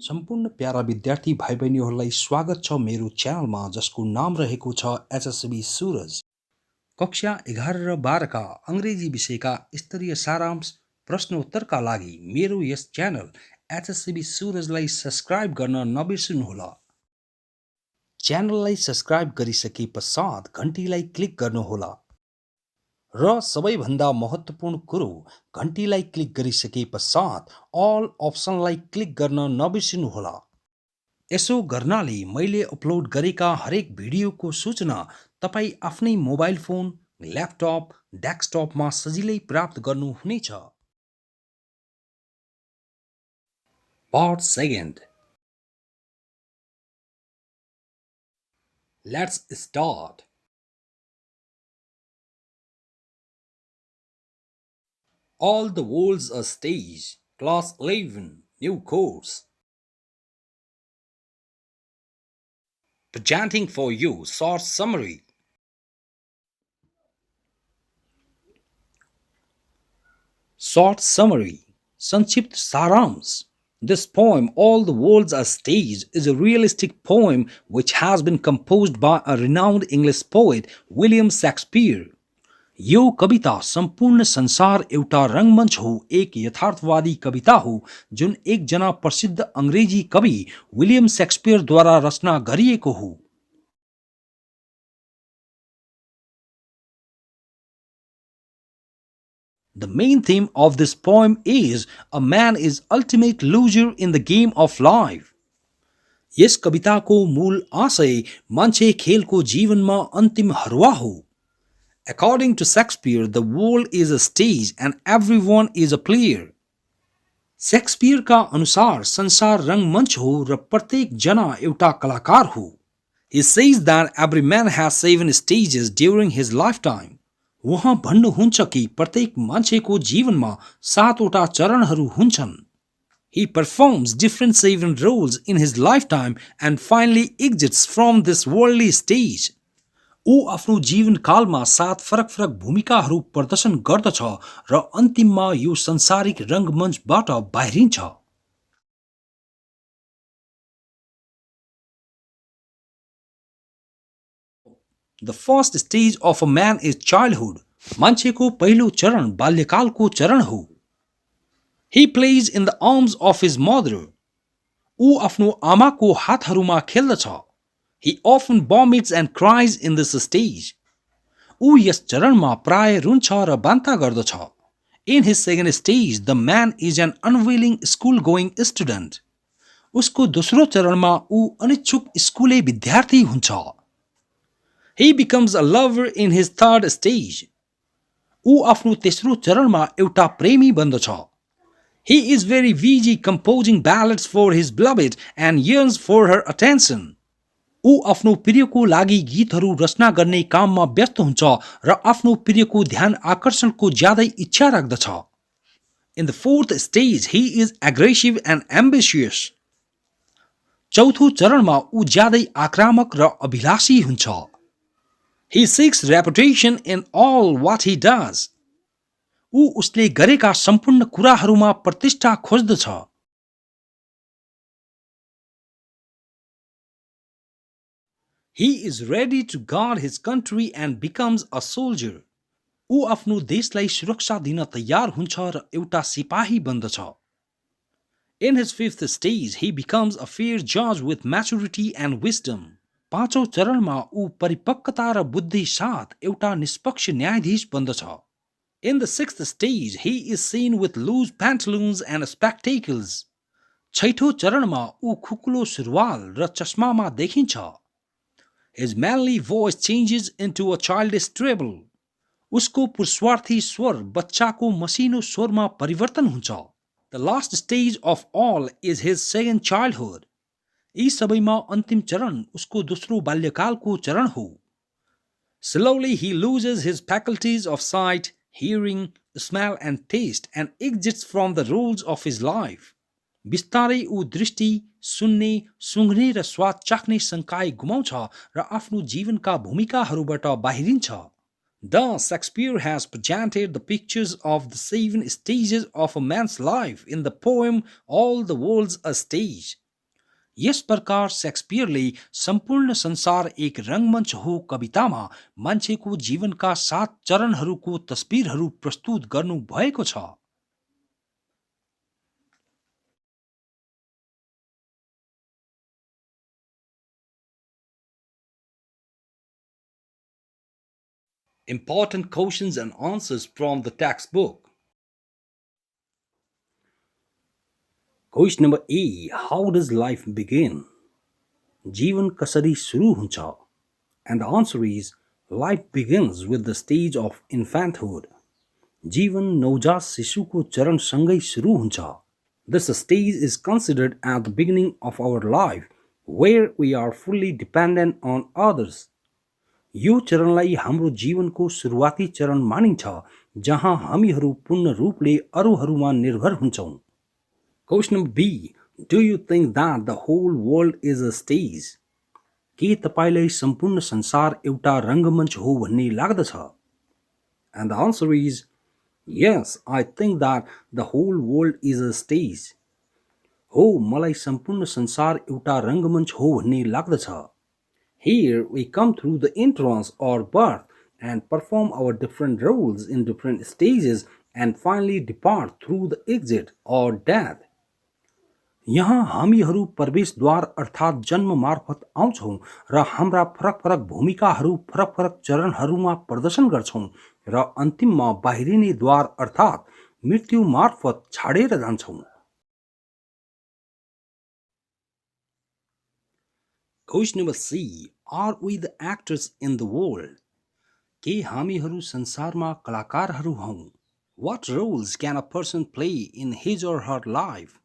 सम्पूर्ण प्यारा विद्यार्थी भाइ बहिनीहरूलाई स्वागत छ मेरो च्यानलमा जसको नाम रहेको छ एचएसबी सुरज। कक्षा 11 र 12 का अंग्रेजी विषयका स्तरीय सारांश प्रश्नोत्तरका लागि मेरो यस च्यानल एचएसबी सुरजलाई सब्स्क्राइब गर्न नबिर्सनुहोला। च्यानललाई सब्स्क्राइब गरिसके पश्चात घण्टीलाई क्लिक गर्नुहोला र सबैभन्दा महत्त्वपूर्ण कुरो घण्टीलाई क्लिक गरिसके पश्चात अल अप्सनलाई क्लिक गर्न नबिर्सनुहोला। यसो गर्नाले मैले अपलोड गरेका हरेक भिडियोको सूचना तपाई आफ्नै मोबाइल फोन, ल्यापटप, डेस्कटपमा सजिलै प्राप्त गर्नुहुनेछ। Part 2. Let's start. All the world's a stage. Class 11, New Course. Presenting for you short summary. Short summary. संक्षिप्त सारांश. This poem, All the World's a Stage, is a realistic poem which has been composed by a renowned English poet, William Shakespeare. यो कविता सम्पूर्ण संसार एउटा रंगमञ्च हो, एक यथार्थवादी कविता हो जुन एकजना प्रसिद्ध अंग्रेजी कवि विलियम शेक्सपियर द्वारा रचना गरिएको हो। The main theme of this poem is a man is ultimate loser in the game of life. यस कविताको मूल आशय मान्छे खेलको जीवनमा अन्तिम हरुवा हो। According to Shakespeare, the world is a stage and everyone is a player. Shakespeare का अनुसार संसार रंगमञ्च हो र प्रत्येक जना एउटा कलाकार हो। He says that every man has 7 stages during his lifetime. उहाँ भन्नुहुन्छ कि प्रत्येक मान्छेको जीवनमा 7 वटा चरणहरू हुन्छन्। He performs different 7 roles in his lifetime and finally exits from this worldly stage. ऊ आफ्नो जीवनकालमा 7 फरक भूमिकाहरू प्रदर्शन गर्दछ र अन्तिममा यो संसारिक रंगमञ्चबाट बाहिरिन्छ। The first stage of a man is childhood. मान्छेको पहिलो चरण बाल्यकालको चरण हो। He plays in the arms of his mother. ऊ आफ्नो आमाको हातहरूमा खेल्दछ। He often vomits and cries in this stage. ऊ यस चरणमा प्राय रुन्छ र बान्ता गर्दछ। In his second stage, the man is an unwilling school-going student. उसको दोस्रो चरणमा ऊ अनिच्छुक स्कुले विद्यार्थी हुन्छ। He becomes a lover in his third stage. ऊ आफ्नो तेस्रो चरणमा एउटा प्रेमी बन्दछ। He is very busy composing ballads for his beloved and yearns for her attention. ऊ आफ्नो प्रियको लागि गीतहरू रचना गर्ने काममा व्यस्त हुन्छ र आफ्नो प्रियको ध्यान आकर्षणको ज्यादै इच्छा राख्दछ। In the fourth stage, he is aggressive and ambitious. चौथो चरणमा ऊ ज्यादै आक्रामक र अभिलाषी हुन्छ। He seeks reputation in all what he does. ऊ उसले गरेका सम्पूर्ण कुराहरूमा प्रतिष्ठा खोज्दछ। He is ready to guard his country and becomes a soldier. ऊ आफ्नो देशलाई सुरक्षा दिन तयार हुन्छ र एउटा सिपाही बन्दछ। In his fifth stage, he becomes a fair judge with maturity and wisdom. पाँचौं चरणमा ऊ परिपक्वता र बुद्धि साथ एउटा निष्पक्ष न्यायाधीश बन्दछ। In the sixth stage, he is seen with loose pantaloons and spectacles. छैठौं चरणमा ऊ खुकुलो सुरुवाल र चश्मामा देखिन्छ। His manly voice changes into a childish treble. उसको पुरुषार्थी स्वर बच्चाको मसिनो स्वरमा परिवर्तन हुन्छ। The last stage of all is his second childhood. यी सबैमा अन्तिम चरण उसको दोस्रो बाल्यकालको चरण हो। Slowly he loses his faculties of sight, hearing, smell and taste and exits from the roles of his life. बिस्तारै ऊ दृष्टि, सुन्ने, सुँघ्ने र स्वाद चाख्ने संकाय गुमाउँछ र आफ्नो जीवनका भूमिकाहरूबाट बाहिरिन्छ। Thus, Shakespeare has presented the pictures of the 7 stages of a man's life in the poem All the World's a Stage. यस प्रकार शेक्सपियरले सम्पूर्ण संसार एक रङ्गमञ्च हो कवितामा मान्छेको जीवनका 7 चरणहरूको तस्बिरहरू प्रस्तुत गर्नु भएको छ। Important questions and answers from the textbook. Question number A. How does life begin? जीवन कसरी सुरु हुन्छ? And the answer is life begins with the stage of infanthood. जीवन नवजात शिशुको चरणसँगै सुरु हुन्छ. This stage is considered at the beginning of our life where we are fully dependent on others. यो चरणलाई हाम्रो जीवनको सुरुवाती चरण मानिन्छ जहाँ हामीहरू पूर्ण रूपले अरूहरूमा निर्भर हुन्छौं. Question number B. Do you think that the whole world is a stage? के तपाईलाई सम्पूर्ण संसार एउटा रङ्गमञ्च हो भन्ने लाग्दछ? And the answer is yes, I think that the whole world is a stage. हो, मलाई सम्पूर्ण संसार एउटा रङ्गमञ्च हो भन्ने लाग्दछ. Here we come through the entrance or birth and perform our different roles in different stages and finally depart through the exit or death. यहाँ हामीहरू प्रवेशद्वार अर्थात् जन्म मार्फत आउँछौं र हाम्रा फरक फरक भूमिकाहरू फरक फरक चरणहरूमा प्रदर्शन गर्छौं र अन्तिममा बाहिरिने द्वार अर्थात् मृत्यु मार्फत छाडेर जान्छौं. Question number C. Are we the actors in the world? के हामीहरू संसारमा कलाकारहरू हौं? What roles can a person play in his or her life?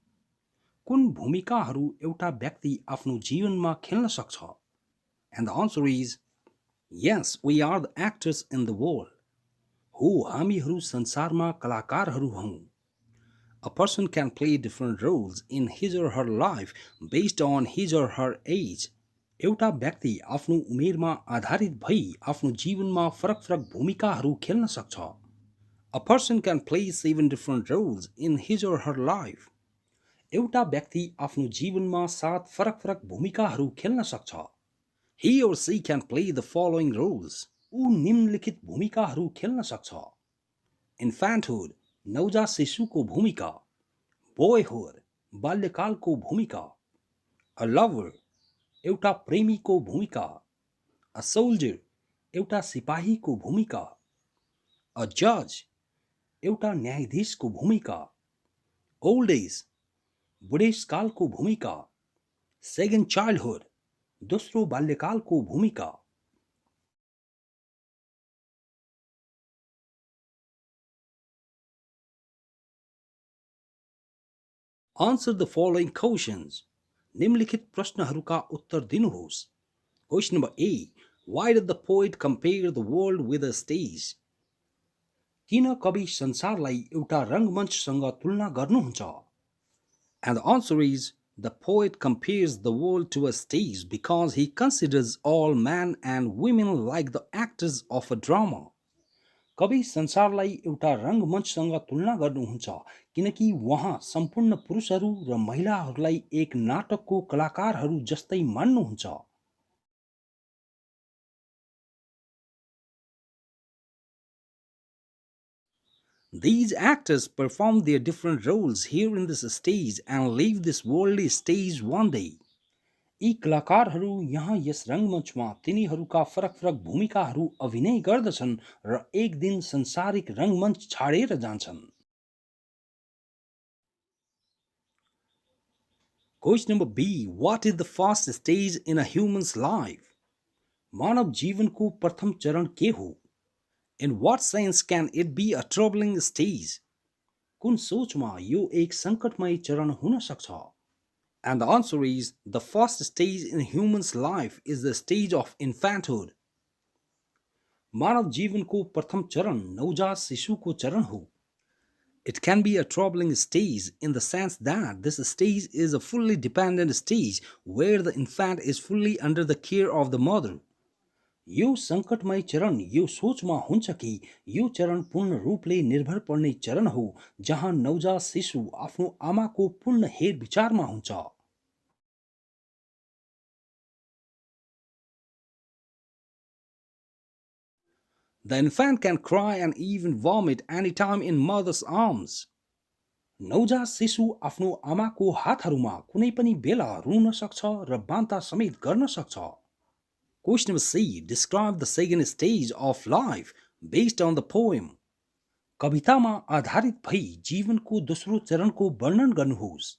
कुन भूमिकाहरू एउटा व्यक्ति आफ्नो जीवनमा खेल्न सक्छ? And the answer is yes, we are the actors in the world. हो, हामीहरू संसारमा कलाकारहरू हौं. A person can play different roles in his or her life based on his or her age. एउटा व्यक्ति आफ्नो उमेरमा आधारित भई आफ्नो जीवनमा फरक फरक भूमिकाहरू खेल्न सक्छ. A person can play 7 different roles in his or her life. एउटा व्यक्ति आफ्नो जीवनमा 7 फरक फरक भूमिकाहरू खेल्न सक्छ. He or she can play the following roles. ऊ निम्नलिखित भूमिकाहरू खेल्न सक्छ. Infanthood, नवजात शिशुको भूमिका. Boyhood, बाल्यकालको भूमिका. A lover, एउटा प्रेमीको भूमिका. A soldier, एउटा सिपाहीको भूमिका. A judge, एउटा न्यायाधीशको भूमिका. Old age, बुढेसकालको भूमिका. Second childhood, दोस्रो बाल्यकालको भूमिका. Answer the following questions. निम्नलिखित प्रश्नहरूका उत्तर दिनुहोस्. Question number A. Why did the poet compare the world with a stage? किन कवि संसारलाई एउटा रङ्गमञ्चसँग तुलना गर्नुहुन्छ? And the answer is the poet compares the world to a stage because he considers all men and women like the actors of a drama. कवि संसारलाई एउटा रङ्गमञ्चसँग तुलना गर्नुहुन्छ किनकि उहाँ सम्पूर्ण पुरुषहरू र महिलाहरूलाई एक नाटकको कलाकारहरू जस्तै मान्नुहुन्छ. These actors perform their different roles here in this stage and leave this worldly stage one day. यी कलाकारहरू यहाँ यस रङ्गमञ्चमा तिनीहरूका फरक फरक भूमिकाहरू अभिनय गर्दछन् र एक दिन संसारिक रङ्गमञ्च छाडेर जान्छन्. Question number B. What is the first stage in a human's life? मानव जीवनको प्रथम चरण के हो? In what sense can it be a troubling stage? कुन सोचमा यो एक सङ्कटमय चरण हुन सक्छ? And the answer is the first stage in human's life is the stage of infanthood. मानव जीवनको प्रथम चरण नवजात शिशुको चरण हो. It can be a troubling stage in the sense that this stage is a fully dependent stage where the infant is fully under the care of the mother. यो सङ्कटमय चरण यो सोचमा हुन्छ कि यो चरण पूर्ण रूपले निर्भर पर्ने चरण हो जहाँ नवजात शिशु आफ्नो आमाको पूर्ण हेरविचारमा हुन्छ. The infant can cry and even vomit anytime in mother's arms. नवजात शिशु आफ्नो आमाको हातहरूमा कुनै पनि बेला रुन सक्छ र बान्ता समेत गर्न सक्छ. Question number C. Describe the second stage of life based on the poem. कवितामा आधारित भई जीवनको दोस्रो चरणको वर्णन गर्नुहोस्.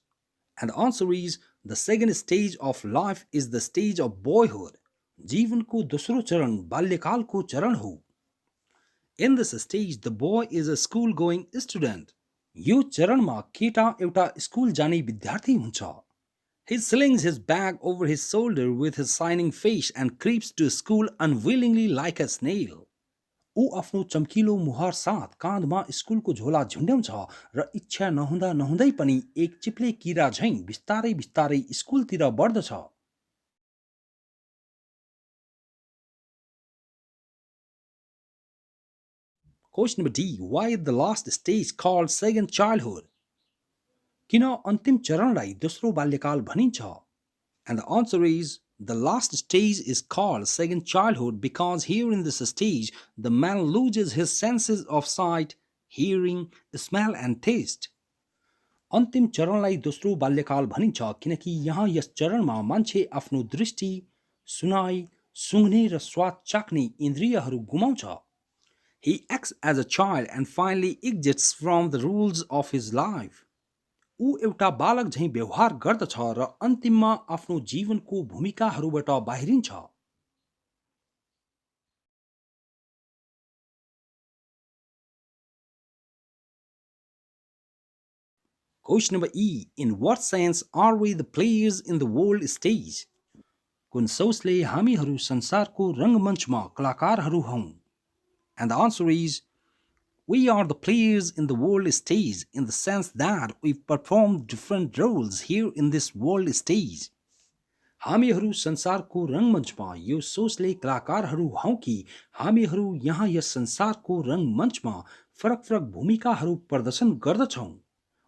And the answer is the second stage of life is the stage of boyhood. जीवनको दोस्रो चरण बाल्यकालको चरण हो. In this stage, the boy is a school-going student. यो चरणमा केटा एउटा स्कुल जाने विद्यार्थी हुन्छ. He slings his bag over his shoulder with his shining face and creeps to school unwillingly like a snail. ऊ आफ्नो चम्किलो मुहार साथ काँधमा स्कुलको झोला झुन्ड्याउँछ र इच्छा नहुँदा नहुँदै पनि एक चिप्ले किरा झैं बिस्तारै बिस्तारै स्कुलतिर बढ्दछ. Question number D. Why is the last stage called second childhood? किन अन्तिम चरणलाई दोस्रो बाल्यकाल भनिन्छ? And the answer is the last stage is called second childhood because here in this stage the man loses his senses of sight, hearing, smell and taste. अन्तिम चरणलाई दोस्रो बाल्यकाल भनिन्छ किनकि यहाँ यस चरणमा मान्छे आफ्नो दृष्टि, सुनाइ, सुँघ्ने र स्वाद चाख्ने इन्द्रियहरू गुमाउँछ. He acts as a child and finally exits from the rules of his life. ऊ एउटा बालक झैं व्यवहार गर्दछ र अन्तिममा आफ्नो जीवनको भूमिकाहरूबाट बाहिरिन्छ. Question number E. In what sense are we the players in the world stage? कुन सोचले हामीहरू संसारको रंगमञ्चमा कलाकारहरू हौं? And the answer is we are the players in the world stage in the sense that we perform different roles here in this world stage. हामीहरू संसारको रंगमञ्चमा यो सोचले कलाकारहरू हौं कि हामीहरू यहाँ यस संसारको रंगमञ्चमा फरक फरक भूमिकाहरू प्रदर्शन गर्दछौं.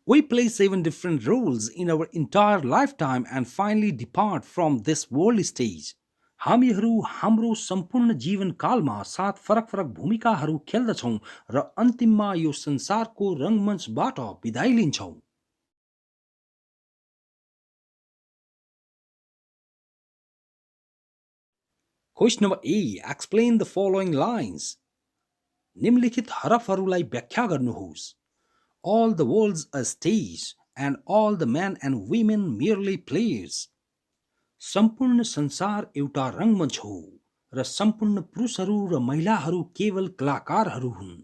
We play 7 different roles in our entire lifetime and finally depart from this world stage. हामीहरू हाम्रो सम्पूर्ण जीवनकालमा 7 फरक फरक भूमिकाहरू खेल्दछौं र अन्तिममा यो संसारको रंगमञ्चबाट बिदाई लिन्छौं. Question number A. Explain the following lines. निम्नलिखित हरफहरूलाई व्याख्या गर्नुहोस्. All the world's a stage and all the men and women merely players. सम्पूर्ण संसार एउटा रंगमञ्च हो र सम्पूर्ण पुरुषहरू र महिलाहरू केवल कलाकारहरू हुन्.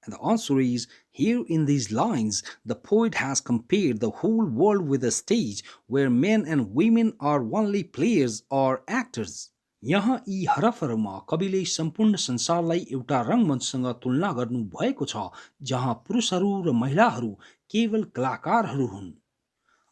And the answer is here in these lines the poet has compared the whole world with a stage where men and women are only players or actors. यहाँ यी हरफहरूमा कविले सम्पूर्ण संसारलाई एउटा रंगमञ्चसँग तुलना गर्नु भएको छ जहाँ पुरुषहरू र महिलाहरू केवल कलाकारहरू हुन्.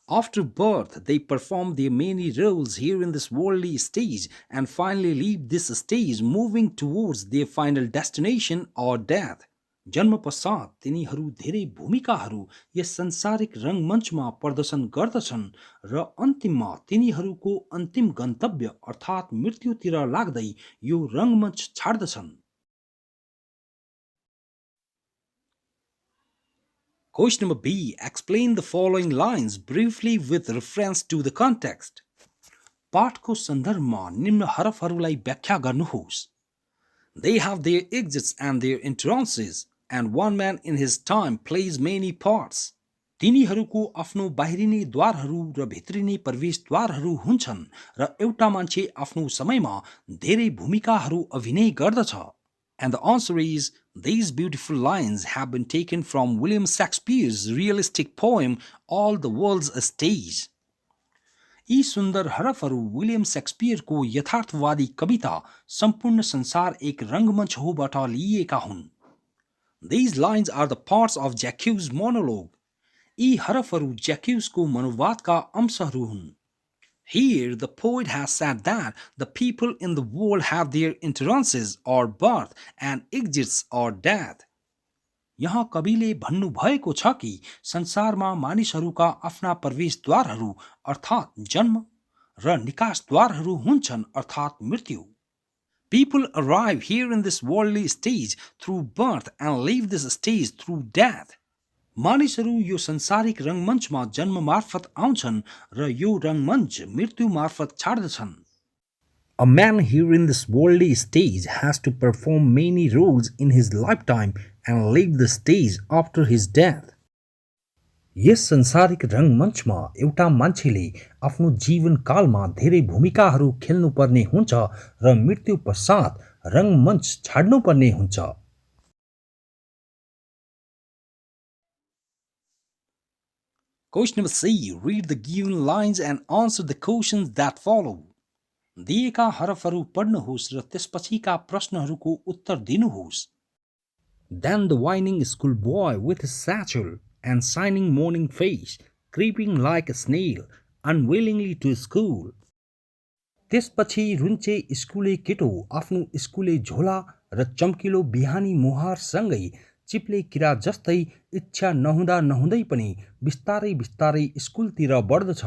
After birth, they perform their many roles here in this worldly stage and finally leave this stage moving towards their final destination or death. जन्म पश्चात तिनीहरू धेरै भूमिकाहरू यस संसारिक रंगमञ्चमा प्रदर्शन गर्दछन् र अन्तिममा तिनीहरूको अन्तिम गन्तव्य अर्थात् मृत्युतिर लाग्दै यो रंगमञ्च छाड्दछन्. Question number B. Explain the following lines briefly with reference to the context. पाठको सन्दर्भमा निम्न हरफहरूलाई व्याख्या गर्नुहोस्. They have their exits and their entrances, and one man in his time plays many parts. तिनीहरूको आफ्नो बाहिरिने द्वारहरू र भित्रिने प्रवेशद्वारहरू हुन्छन् र एउटा मान्छे आफ्नो समयमा धेरै भूमिकाहरू अभिनय गर्दछ. And the answer is these beautiful lines have been taken from William Shakespeare's realistic poem All the World's a Stage. यी सुन्दर हरफहरू विलियम शेक्सपियरको यथार्थवादी कविता सम्पूर्ण संसार एक रंगमञ्च होबाट लिइएका हुन्. These lines are the parts of Jacques' monologue. यी हरफहरू ज्याक्युसको मनोवादका अंशहरू हुन्. Here, the poet has said that the people in the world have their entrances or birth and exits or death. यहाँ कविले भन्नुभएको छ कि संसारमा मानिसहरूका आफ्ना प्रवेशद्वारहरू अर्थात् जन्म र निकासद्वारहरू हुन्छन् अर्थात् मृत्यु. People arrive here in this worldly stage through birth and leave this stage through death. मानिसहरू यो संसारिक रंगमञ्चमा जन्म मार्फत आउँछन् र यो रंगमञ्च मृत्यु मार्फत छाड्दछन्. A man here in this worldly stage has to perform many roles in his lifetime and leave the stage after his death. यस संसारिक रंगमञ्चमा एउटा मान्छेले आफ्नो जीवनकालमा धेरै भूमिकाहरू खेल्नुपर्ने हुन्छ र मृत्यु पश्चात रंगमञ्च छाड्नुपर्ने हुन्छ. Question number C. Read the given lines and answer the questions that follow. दिएका हरफहरू पढ्नुहोस् र त्यसपछिका प्रश्नहरूको उत्तर दिनुहोस्. Then the whining schoolboy with his satchel and shining morning face, creeping like a snail, unwillingly to school. त्यसपछि रुन्चे स्कुले केटो आफ्नो स्कुले झोला र चम्किलो बिहानी मुहारसँगै चिप्ले किरा जस्तै इच्छा नहुँदा नहुँदै पनि बिस्तारै बिस्तारै स्कुलतिर बढ्दछ.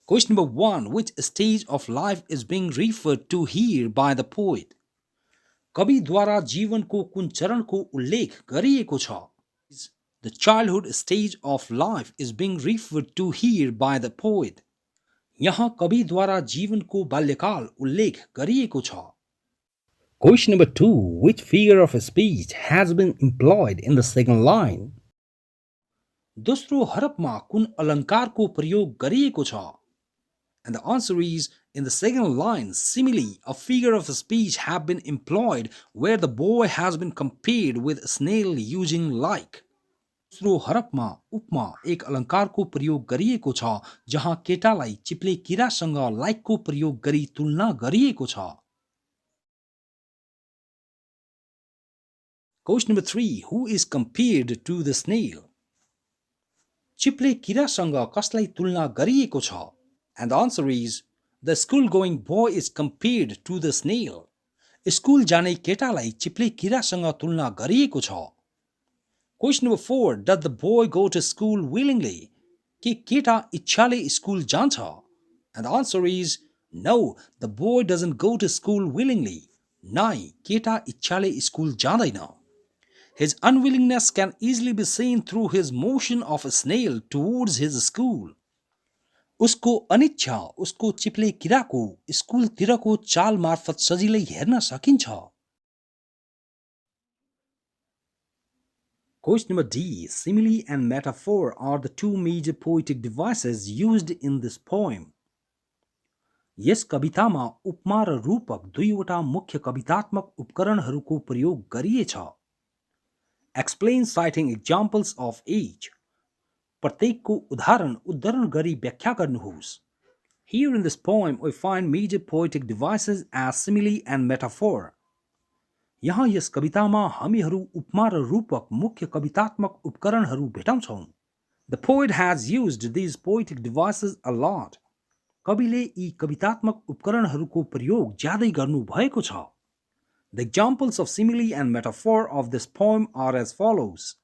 Question number 1. Which stage of life is being referred to here by the poet? कविद्वारा जीवनको कुन चरणको उल्लेख गरिएको छ? The childhood stage of life is being referred to here by the poet. यहाँ कविद्वारा जीवनको बाल्यकाल उल्लेख गरिएको छ. Question number 2. Which figure of speech has been employed in the second line? दोस्रो हरफमा कुन अलङ्कारको प्रयोग गरिएको छ? And the answer is, in the second line, simile, a figure of speech have been employed where the boy has been compared with a snail using like. दोस्रो हरफमा उपमा एक अलङ्कारको प्रयोग गरिएको छ जहाँ केटालाई चिप्ले किरासँग लाइकको प्रयोग गरी तुलना गरिएको छ. Question number 3. Who is compared to the snail? चिप्ले किरासँग कसलाई तुलना गरिएको छ? And the answer is, the school-going boy is compared to the snail. School जाने केटालाई चिप्ले किरासँग तुलना गरिएको छ. Question number 4. Does the boy go to school willingly? के केटा इच्छाले स्कुल जान्छ? And the answer is, no, the boy doesn't go to school willingly. नाइ, केटा इच्छाले स्कुल जाँदैन. His unwillingness can easily be seen through his motion of a snail towards his school. उसको अनिच्छा उसको चिप्ले किराको स्कुलतिरको चाल मार्फत सजिलै हेर्न सकिन्छ. Question number D. Simile and metaphor are the two major poetic devices used in this poem. यस कवितामा उपमा र रूपक दुईवटा मुख्य कवितात्मक उपकरणहरूको प्रयोग गरिएछ. Explain citing examples of each. प्रत्येकको उदाहरण उद्धरण गरी व्याख्या गर्नुहोस्. Here in this poem we find major poetic devices as simile and metaphor. यहाँ यस कवितामा हामीहरू उपमा र रूपक मुख्य कवितात्मक उपकरणहरू भेटाउँछौँ. The poet has used these poetic devices a lot. कविले यी कवितात्मक उपकरणहरूको प्रयोग ज्यादै गर्नु भएको छ. The examples of simile and metaphor of this poem are as follows.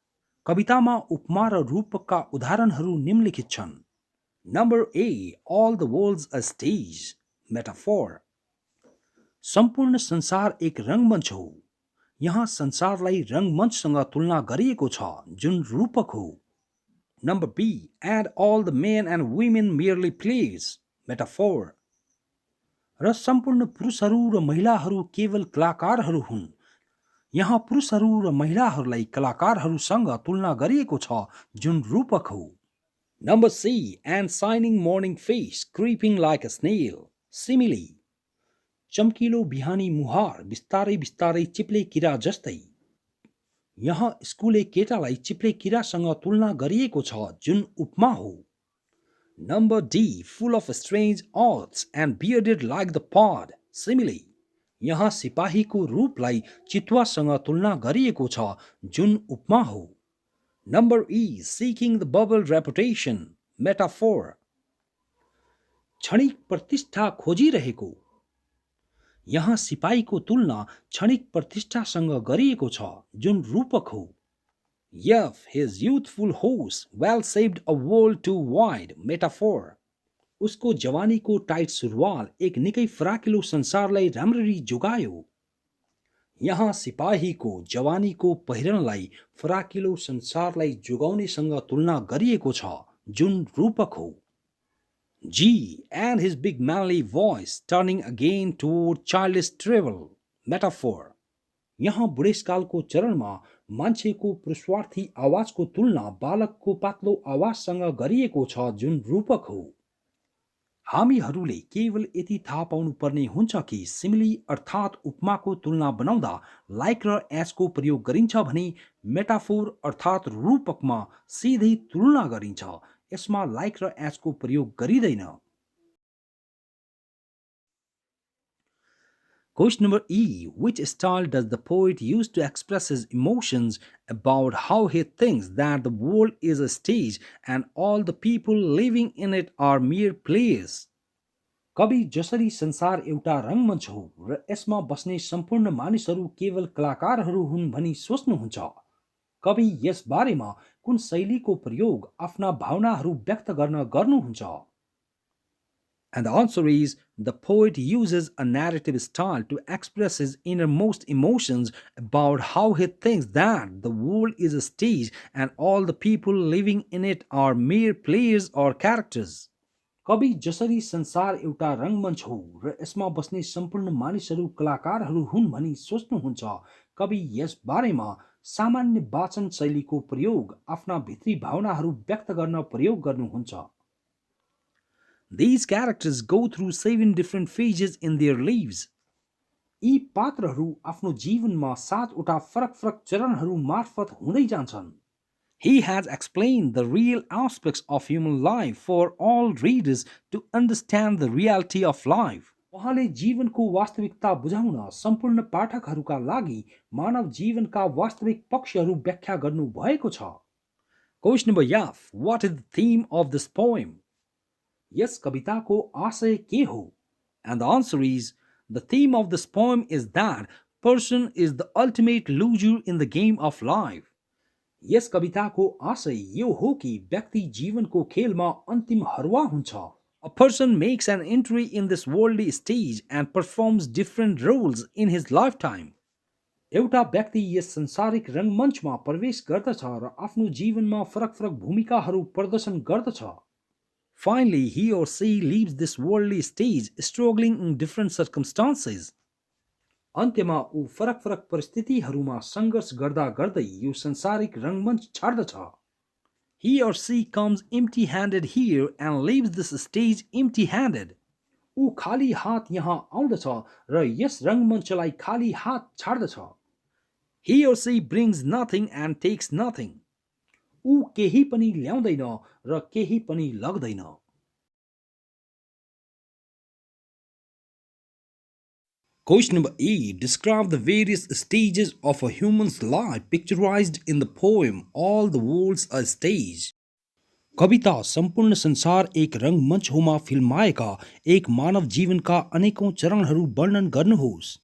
कवितामा उपमा र रूपकका उदाहरणहरू निम्नलिखित छन्. Number A. All the world's a stage. Metaphor. सम्पूर्ण संसार एक रंगमञ्च हो. यहाँ संसारलाई रंगमञ्चसँग तुलना गरिएको छ जुन रूपक हो. Number B. And all the men and women merely plays. Metaphor. र सम्पूर्ण पुरुषहरू र महिलाहरू केवल कलाकारहरू हुन्. यहाँ पुरुषहरू र महिलाहरूलाई कलाकारहरूसँग तुलना गरिएको छ जुन रूपक हो. Number C. And shining morning face, creeping like a snail. Simile. चम्किलो बिहानी मुहार बिस्तारै बिस्तारै चिप्ले किरा जस्तै. यहाँ स्कुले केटालाई चिप्ले किरासँग तुलना गरिएको छ जुन उपमा हो. Number D. Full of strange oaths and bearded like the pod. Simile. यहाँ सिपाहीको रूपलाई चितुवासँग तुलना गरिएको छ जुन उपमा हो. Number E. Seeking the bubbled reputation. Metaphor. क्षणिक प्रतिष्ठा खोजिरहेको. यहाँ सिपाहीको तुलना क्षणिक प्रतिष्ठासँग गरिएको छ जुन रूपक हो. Yet his youthful horse well saved a world too wide. Metaphor. उसको जवानीको टाइट सुरुवाल एक निकै फराकिलो संसारलाई राम्ररी जोगायो। यहाँ सिपाहीको जवानीको पहिरनलाई फराकिलो संसारलाई जोगाउनेसँग तुलना गरिएको छ, जुन रूपक हो। G and his big manly voice turning again toward childish travel metaphor. यहाँ बुढेसकालको चरणमा मान्छेको पुरुषार्थी आवाजको तुलना बालकको पातलो आवाजसँग गरिएको छ, जुन रूपक हो। हामीहरूले केवल यति थाहा पाउनुपर्ने हुन्छ कि सिमिली अर्थात् उपमाको तुलना बनाउँदा लाइक र एजको प्रयोग गरिन्छ भने मेटाफोर अर्थात् रूपकमा सिधै तुलना गरिन्छ, यसमा लाइक र एजको प्रयोग गरिँदैन। Question number E. Which style does the poet use to express his emotions about how he thinks that the world is a stage and all the people living in it are mere players? कवि जसरी संसार एउटा रङ्गमञ्च हो र यसमा बस्ने सम्पूर्ण मानिसहरू केवल कलाकारहरू हुन् भनी सोच्नुहुन्छ, कवि यस बारेमा कुन शैलीको प्रयोग आफ्ना भावनाहरू व्यक्त गर्न गर्नुहुन्छ? And the answer is the poet uses a narrative style to express his innermost emotions about how he thinks that the world is a stage and all the people living in it are mere players or characters. कवि जसरी संसार एउटा रङ्गमञ्च हो र यसमा बस्ने सम्पूर्ण मानिसहरू कलाकारहरू हुन् भनी सोच्नुहुन्छ, कवि यस बारेमा सामान्य वाचन शैलीको प्रयोग आफ्ना भित्री भावनाहरू व्यक्त गर्न प्रयोग गर्नुहुन्छ। These characters go through 7 different phases in their lives. यी पात्रहरू आफ्नो जीवनमा 7वटा फरक-फरक चरणहरू मार्फत हुँदै जान्छन्। He has explained the real aspects of human life for all readers to understand the reality of life. उहाँले जीवनको वास्तविकता बुझाउन सम्पूर्ण पाठकहरूका लागि मानव जीवनका वास्तविक पक्षहरू व्याख्या गर्नु भएको छ। Question number F. What is the theme of this poem? यस कविताको आशय के हो? And the answer is the theme of this poem is that person is the ultimate loser in the game of life. यस कविताको आशय यो हो कि व्यक्ति जीवनको खेलमा अन्तिम हरुवा हुन्छ। A person makes an entry in this worldly stage and performs different roles in his lifetime. एउटा व्यक्ति यस संसारिक रङ्गमञ्चमा प्रवेश गर्दछ र आफ्नो जीवनमा फरक-फरक भूमिकाहरू प्रदर्शन गर्दछ। Finally, he or she leaves this worldly stage struggling in different circumstances. अन्त्यमा ऊ फरक-फरक परिस्थितिहरूमा सङ्घर्ष गर्दा गर्दै यो संसारिक रङ्गमञ्च छाड्दछ। He or she comes empty-handed here and leaves this stage empty-handed. ऊ खाली हात यहाँ आउँदछ र यस रङ्गमञ्चलाई खाली हात छाड्दछ। He or she brings nothing and takes nothing. ऊ केही पनि ल्याउँदैन र केही पनि लग्दैन। Question number E. Describe the various stages of a human's life picturized in the poem All the World's a Stage. कविता सम्पूर्ण संसार एक रङ्गमञ्च होमा फिल्माएका एक मानव जीवनका अनेकौं चरणहरू वर्णन गर्नुहोस्।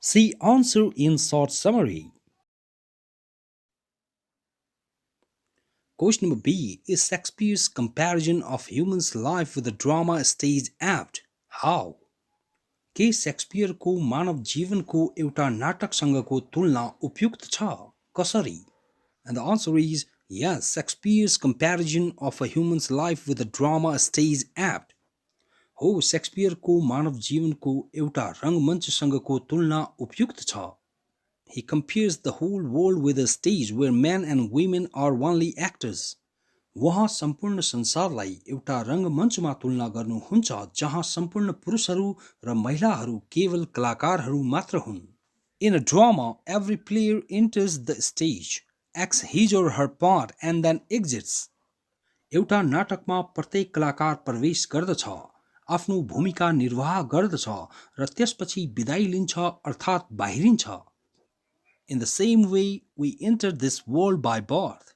See answer in short summary. Question number B. Is Shakespeare's comparison of human's life with the drama stage apt? How? के शेक्सपियरको मानव जीवनको एउटा नाटकसँगको तुलना उपयुक्त छ? कसरी? And the answer is yes, Shakespeare's comparison of a human's life with a drama stage apt. हो, शेक्सपियरको मानव जीवनको एउटा रङ्गमञ्चसँगको तुलना उपयुक्त छ। He compares the whole world with a stage where men and women are only actors. वहाँ सम्पूर्ण संसारलाई एउटा रङ्गमञ्चमा तुलना गर्नुहुन्छ जहाँ सम्पूर्ण पुरुषहरू र महिलाहरू केवल कलाकारहरू मात्र हुन्। In a drama, every player enters the stage, acts his or her part and then exits. एउटा नाटकमा प्रत्येक कलाकार प्रवेश गर्दछ, आफ्नो भूमिका निर्वाह गर्दछ र त्यसपछि बिदाई लिन्छ अर्थात् बाहिरिन्छ। In the same way, we enter this world by birth.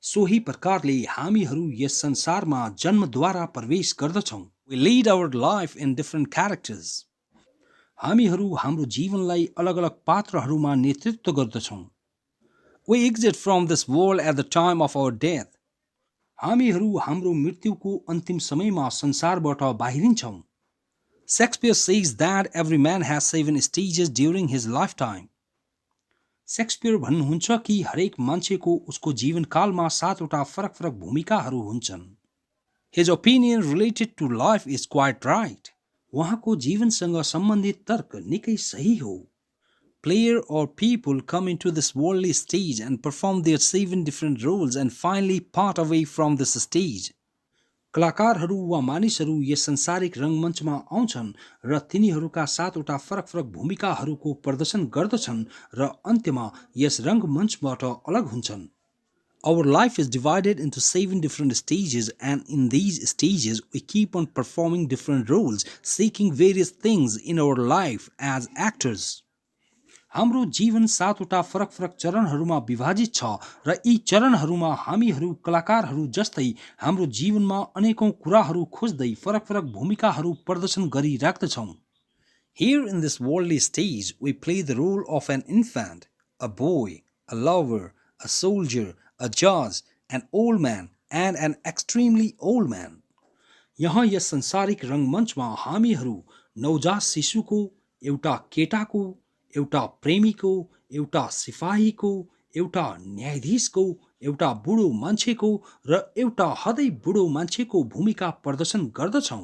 सोही प्रकारले हामीहरू यस संसारमा जन्मद्वारा प्रवेश गर्दछौँ। We lead our life in different characters. हामीहरू हाम्रो जीवनलाई अलग-अलग पात्रहरूमा नेतृत्व गर्दछौँ। We exit from this world at the time of our death. हामीहरू हाम्रो मृत्युको अन्तिम समयमा संसारबाट बाहिरिन्छौँ. Shakespeare says that every man has 7 stages during his lifetime. Shakespeare भन्नुहुन्छ कि हरेक मान्छेको उसको जीवनकालमा 7वटा फरक फरक भूमिकाहरू हुन्छन्. His opinion related to life is quite right. उहाँको जीवनसँग सम्बन्धित तर्क निकै सही हो. Player or people come into this worldly stage and perform their 7 different roles and finally part away from this stage. कलाकारहरू वा मानिसहरू यस संसारिक रङ्गमञ्चमा आउँछन् र तिनीहरूका 7वटा फरक फरक भूमिकाहरूको प्रदर्शन गर्दछन् र अन्त्यमा यस रङ्गमञ्चबाट अलग हुन्छन्. Our life is divided into 7 different stages, and in these stages we keep on performing different roles, seeking various things in our life as actors. हाम्रो जीवन 7वटा फरक फरक चरणहरूमा विभाजित छ र यी चरणहरूमा हामीहरू कलाकारहरू जस्तै हाम्रो जीवनमा अनेकौं कुराहरू खोज्दै फरक फरक भूमिकाहरू प्रदर्शन गरिराख्दछौं. Here in this worldly stage we play the role of an infant, a boy, a lover, a soldier, a judge, an old man and an extremely old man. यहाँ यस संसारिक रङ्गमञ्चमा हामीहरू नवजात शिशुको, एउटा केटाको, एउटा प्रेमीको, एउटा सिपाहीको, एउटा न्यायाधीशको, एउटा बुढो मान्छेको र एउटा हदै बुढो मान्छेको भूमिका प्रदर्शन गर्दछौं.